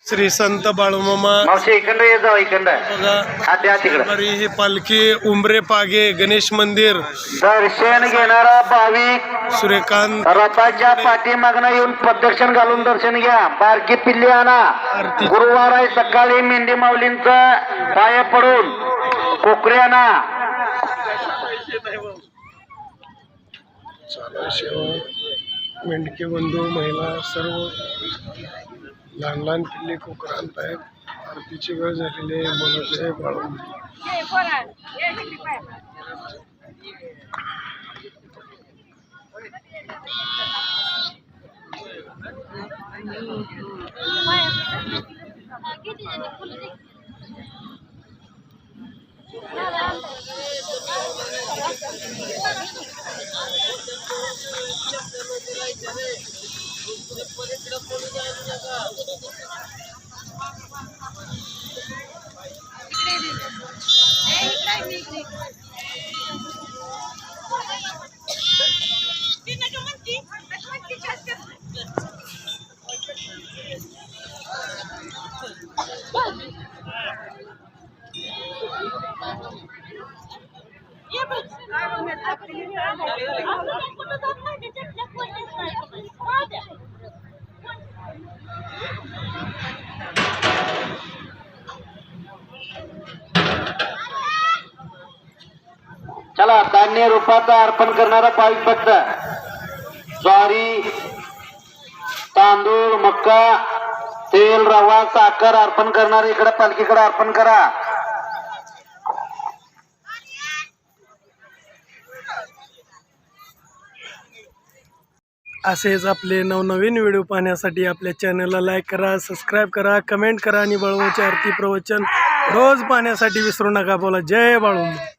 श्री संत बाळूमामा मावशी इकडे ये जाऊ इकडे बघा तिकडे ही पालखी उंबरे पागे गणेश मंदिर दर्शन घेणारा भाविक सूर्यकांत रथाच्या पाठीमागनं येऊन प्रदक्षिण घालून दर्शन घ्या. बारकी पिल्ली आणा. गुरुवार आहे सकाळी मेंढी माऊलींचा पाया पडून कोकरे आणा. मेंढके बंधू महिला सर्व लहान लहान पिल्ले कोकर आणत आहेत. आरतीची वेळ झालेली आहे. बोलत आहे बाळू चला धान्य रूपाचं अर्पण करणारा भाविक भक्त ज्वारी तांदूळ मक्का तेल रवा साखर अर्पण करणारे इकडे पालखीकडे अर्पण करा. असेच आपले नवनवीन व्हिडिओ पाहण्यासाठी आपल्या चॅनलला लाईक करा, सबस्क्राईब करा, कमेंट करा आणि बाळूमामाची आरती प्रवचन रोज पाहण्यासाठी विसरू नका. बोला जय बाळूमामा.